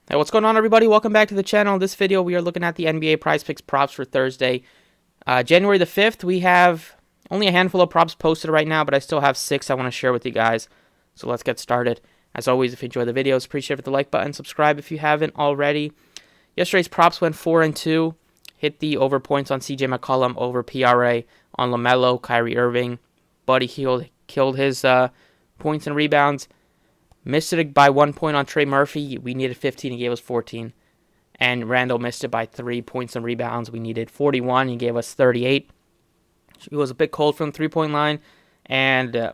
Hey, what's going on, everybody? Welcome back to the channel. In this video, we are looking at the NBA PrizePicks props for Thursday, January the 5th. We have only a handful of props posted right now, but I still have 6 I want to share with you guys. So let's get started. As always, if you enjoy the videos, appreciate the like button. Subscribe if you haven't already. Yesterday's props went 4-2. Hit the over points on CJ McCollum, over PRA on LaMelo, Kyrie Irving. Buddy Hield killed his points and rebounds. Missed it by 1 point on Trey Murphy. We needed 15. He gave us 14. And Randall missed it by 3 points and rebounds. We needed 41. He gave us 38. It was a bit cold from the three-point line. And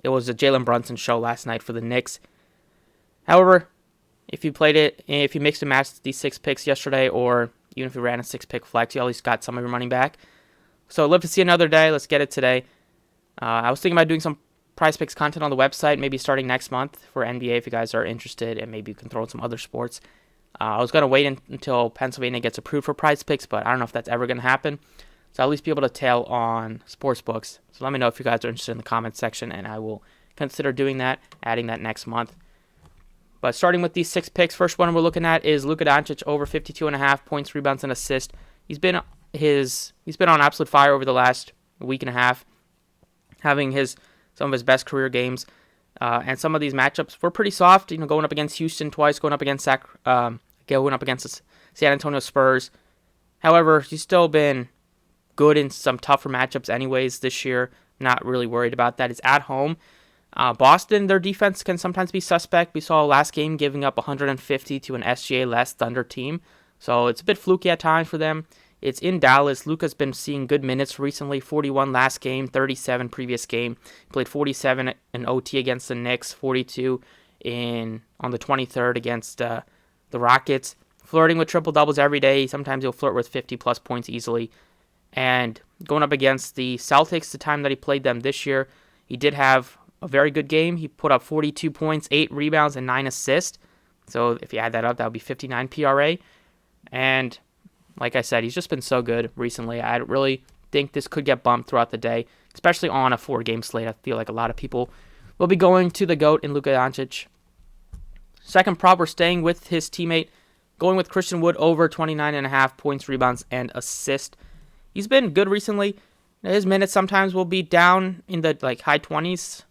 it was a Jalen Brunson show last night for the Knicks. However, if you mixed and matched these 6 picks yesterday, or even if you ran a 6-pick flex, you at least got some of your money back. So I'd love to see another day. Let's get it today. I was thinking about doing some PrizePicks content on the website, maybe starting next month for NBA if you guys are interested, and maybe you can throw in some other sports. I was going to wait until Pennsylvania gets approved for PrizePicks, but I don't know if that's ever going to happen. So I'll at least be able to tail on sports books. So let me know if you guys are interested in the comments section, and I will consider doing that, adding that next month. But starting with these 6 picks, first one we're looking at is Luka Doncic, over 52.5 points, rebounds, and assists. He's been on absolute fire over the last week and a half, having some of his best career games. And some of these matchups were pretty soft, going up against Houston twice, going up against the San Antonio Spurs. However, he's still been good in some tougher matchups anyways this year. Not really worried about that. It's at home. Boston, their defense can sometimes be suspect. We saw last game giving up 150 to an SGA-less Thunder team. So it's a bit fluky at times for them. It's in Dallas. Luka's been seeing good minutes recently. 41 last game, 37 previous game. He played 47 in OT against the Knicks, 42 on the 23rd against the Rockets. Flirting with triple-doubles every day. Sometimes he'll flirt with 50-plus points easily. And going up against the Celtics, the time that he played them this year, he did have a very good game. He put up 42 points, 8 rebounds, and 9 assists. So if you add that up, that would be 59 PRA. And like I said, he's just been so good recently. I really think this could get bumped throughout the day, especially on a 4-game slate. I feel like a lot of people will be going to the GOAT in Luka Doncic. Second prop, we're staying with his teammate, going with Christian Wood, over 29.5 points, rebounds, and assists. He's been good recently. His minutes sometimes will be down in the high 20s.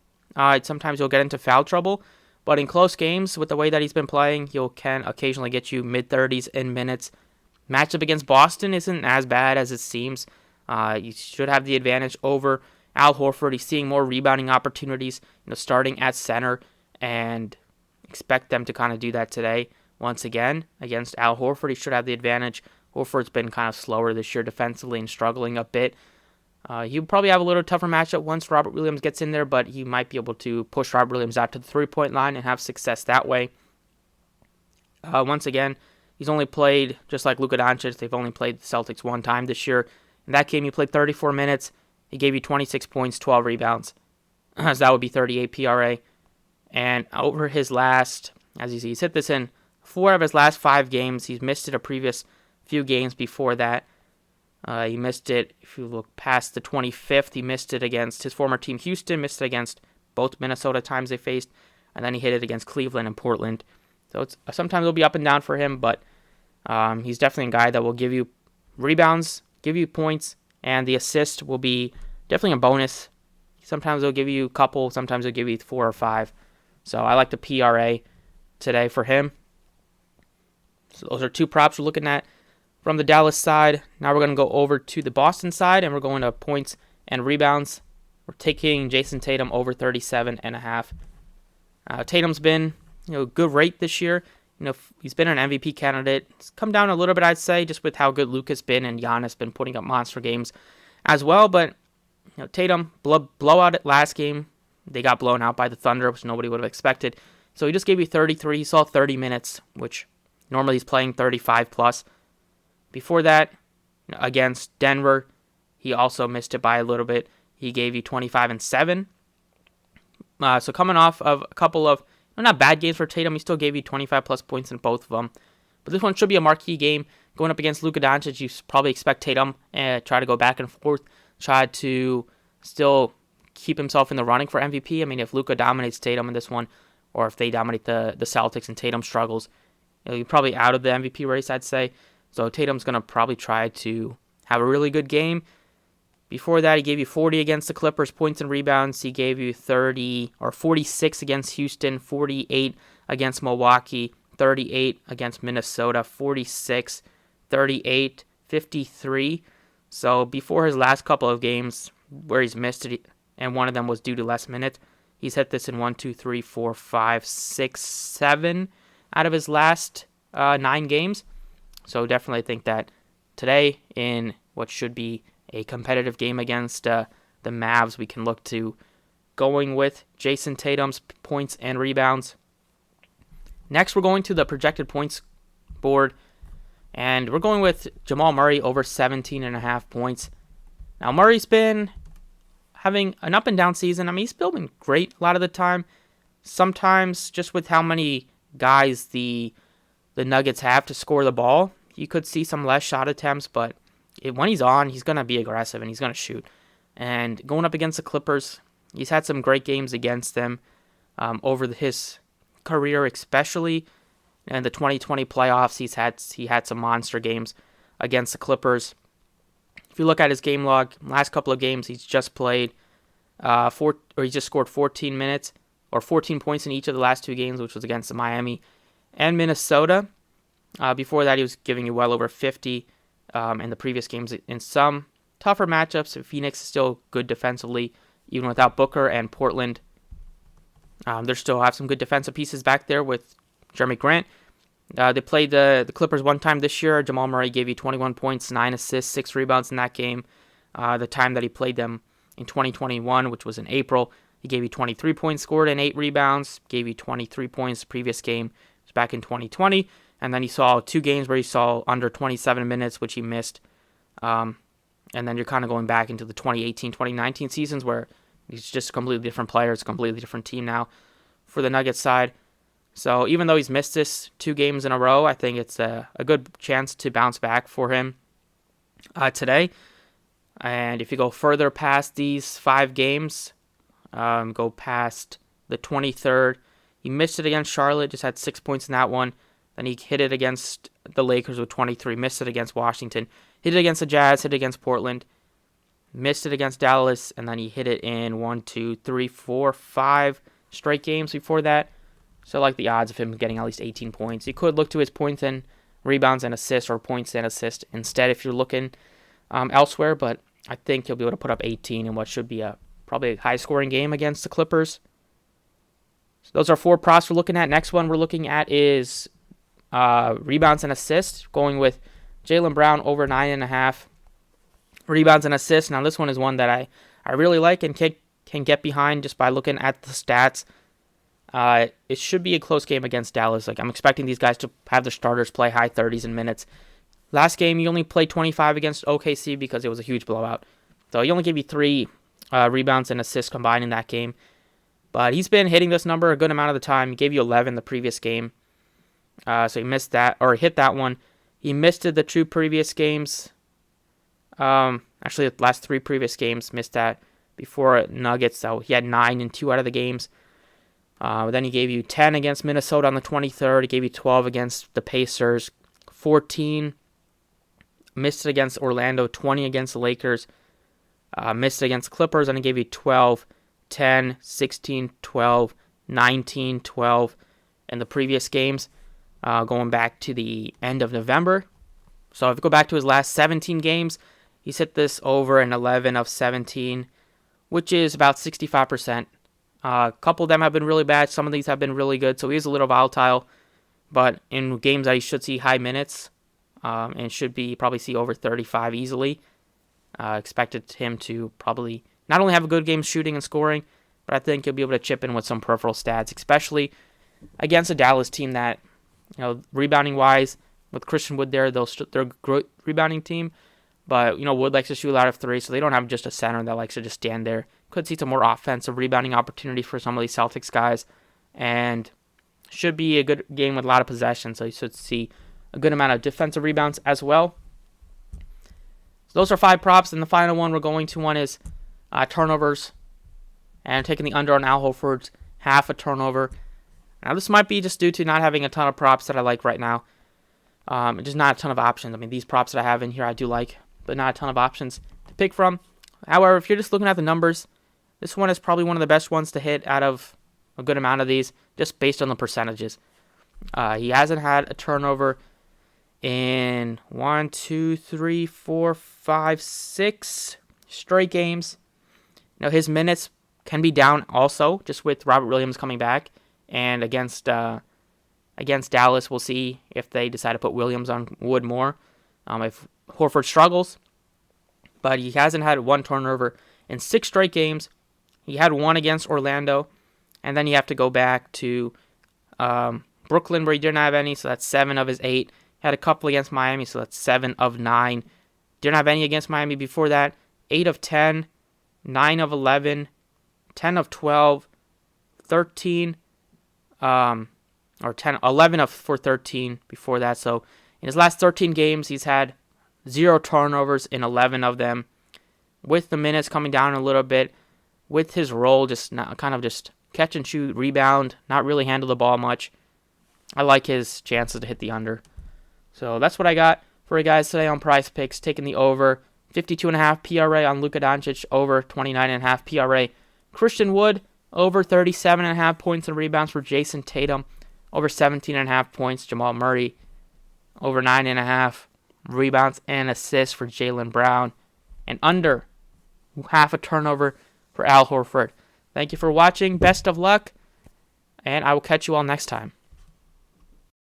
Sometimes he'll get into foul trouble. But in close games, with the way that he's been playing, he can occasionally get you mid-30s in minutes. Matchup against Boston isn't as bad as it seems. You should have the advantage over Al Horford. He's seeing more rebounding opportunities, starting at center, and expect them to kind of do that today. Once again, against Al Horford, he should have the advantage. Horford's been kind of slower this year defensively and struggling a bit. He'll probably have a little tougher matchup once Robert Williams gets in there, but he might be able to push Robert Williams out to the three-point line and have success that way. Once again, he's only played, just like Luka Doncic, they've only played the Celtics one time this year. In that game, he played 34 minutes. He gave you 26 points, 12 rebounds. So that would be 38 PRA. And over his last, as you see, he's hit this in 4 of his last 5 games. He's missed it a previous few games before that. He missed it, if you look past the 25th, he missed it against his former team Houston, missed it against both Minnesota times they faced, and then he hit it against Cleveland and Portland. So sometimes it'll be up and down for him, but he's definitely a guy that will give you rebounds, give you points, and the assist will be definitely a bonus. Sometimes he'll give you a couple, sometimes he'll give you 4 or 5. So I like the PRA today for him. So those are 2 props we're looking at from the Dallas side. Now we're going to go over to the Boston side, and we're going to points and rebounds. We're taking Jason Tatum over 37.5. Tatum's been good rate this year. He's been an MVP candidate. It's come down a little bit, I'd say, just with how good Luka's been, and Giannis been putting up monster games as well. But Tatum, blowout at last game. They got blown out by the Thunder, which nobody would have expected. So he just gave you 33. He saw 30 minutes, which normally he's playing 35 plus. Before that, against Denver, he also missed it by a little bit. He gave you 25 and 7. So coming off of a couple of not bad games for Tatum, he still gave you 25 plus points in both of them. But this one should be a marquee game. Going up against Luka Doncic, you probably expect Tatum try to go back and forth, try to still keep himself in the running for MVP. I mean, if Luka dominates Tatum in this one, or if they dominate the Celtics and Tatum struggles, He's probably out of the MVP race, I'd say. So Tatum's going to probably try to have a really good game. Before that, he gave you 40 against the Clippers, points and rebounds. He gave you 46 against Houston, 48 against Milwaukee, 38 against Minnesota, 46, 38, 53. So before his last couple of games where he's missed it, and one of them was due to less minutes, he's hit this in 1, 2, 3, 4, 5, 6, 7 out of his last 9 games. So definitely think that today, in what should be a competitive game against the Mavs, we can look to going with Jason Tatum's points and rebounds. Next, we're going to the projected points board, and we're going with Jamal Murray over 17.5 points. Now, Murray's been having an up and down season. I mean, he's still been great a lot of the time. Sometimes, just with how many guys the Nuggets have to score the ball, you could see some less shot attempts, but when he's on, he's going to be aggressive and he's going to shoot. And going up against the Clippers, he's had some great games against them over his career, especially in the 2020 playoffs. He had some monster games against the Clippers. If you look at his game log, last couple of games, he's just played he just scored 14 minutes or 14 points in each of the last 2 games, which was against the Miami and Minnesota. Before that, he was giving you well over 50 in the previous games. In some tougher matchups, Phoenix is still good defensively, even without Booker, and Portland. They still have some good defensive pieces back there with Jeremy Grant. They played the Clippers one time this year. Jamal Murray gave you 21 points, 9 assists, 6 rebounds in that game. The time that he played them in 2021, which was in April, he gave you 23 points scored and 8 rebounds. Gave you 23 points the previous game. It was back in 2020. And then he saw 2 games where he saw under 27 minutes, which he missed. And then you're kind of going back into the 2018-2019 seasons where he's just a completely different player. It's a completely different team now for the Nuggets side. So even though he's missed this 2 games in a row, I think it's a good chance to bounce back for him today. And if you go further past these 5 games, go past the 23rd, he missed it against Charlotte, just had 6 points in that one. Then he hit it against the Lakers with 23, missed it against Washington, hit it against the Jazz, hit it against Portland, missed it against Dallas, and then he hit it in 1, 2, 3, 4, 5 straight games before that. So I like the odds of him getting at least 18 points. You could look to his points and rebounds and assists, or points and assists instead if you're looking elsewhere, but I think he'll be able to put up 18 in what should be probably a high-scoring game against the Clippers. So those are 4 props we're looking at. Next one we're looking at is rebounds and assists, going with Jalen Brown over 9.5 rebounds and assists. Now this one is one that I really like and can get behind just by looking at the stats. It should be a close game against Dallas. Like, I'm expecting these guys to have their starters play high 30s in minutes. Last game, he only played 25 against OKC because it was a huge blowout. So he only gave you 3 rebounds and assists combined in that game. But he's been hitting this number a good amount of the time. He gave you 11 the previous game. So he missed that, or hit that one. He missed it the 2 previous games. Actually, the last 3 previous games, missed that before Nuggets. So he had 9 in 2 out of the games. Then he gave you 10 against Minnesota on the 23rd. He gave you 12 against the Pacers. 14. Missed it against Orlando. 20 against the Lakers. Missed it against Clippers. And he gave you 12, 10, 16, 12, 19, 12 in the previous games. Going back to the end of November. So if you go back to his last 17 games, he's hit this over in 11 of 17, which is about 65%. A couple of them have been really bad. Some of these have been really good. So he is a little volatile. But in games that he should see high minutes and should be probably see over 35 easily. Expected him to probably not only have a good game shooting and scoring, but I think he'll be able to chip in with some peripheral stats, especially against a Dallas team that, rebounding wise, with Christian Wood there, they're a great rebounding team. But, Wood likes to shoot a lot of 3, so they don't have just a center that likes to just stand there. Could see some more offensive rebounding opportunities for some of these Celtics guys. And should be a good game with a lot of possession, so you should see a good amount of defensive rebounds as well. So those are 5 props, and the final one we're going to one is turnovers. And taking the under on Al Horford's half a turnover. Now, this might be just due to not having a ton of props that I like right now. Just not a ton of options. I mean, these props that I have in here I do like, but not a ton of options to pick from. However, if you're just looking at the numbers, this one is probably one of the best ones to hit out of a good amount of these, just based on the percentages. He hasn't had a turnover in 6 straight games. You know, his minutes can be down also, just with Robert Williams coming back. And against Dallas, we'll see if they decide to put Williams on Wood more. If Horford struggles. But he hasn't had one turnover in 6 straight games. He had one against Orlando. And then you have to go back to Brooklyn, where he didn't have any, so that's 7 of his 8. He had a couple against Miami, so that's 7 of 9. Didn't have any against Miami before that. 8 of 10, 9 of 11, 10 of 12, 13, or 11 for 13 before that. So in his last 13 games, he's had 0 turnovers in 11 of them. With the minutes coming down a little bit, with his role just catch and shoot, rebound, not really handle the ball much. I like his chances to hit the under. So that's what I got for you guys today on PrizePicks, taking the over. 52.5 PRA on Luka Doncic, over 29.5 PRA. Christian Wood, over 37.5 points and rebounds for Jason Tatum, over 17.5 points. Jamal Murray, over 9.5 rebounds and assists for Jalen Brown, and under half a turnover for Al Horford. Thank you for watching. Best of luck, and I will catch you all next time.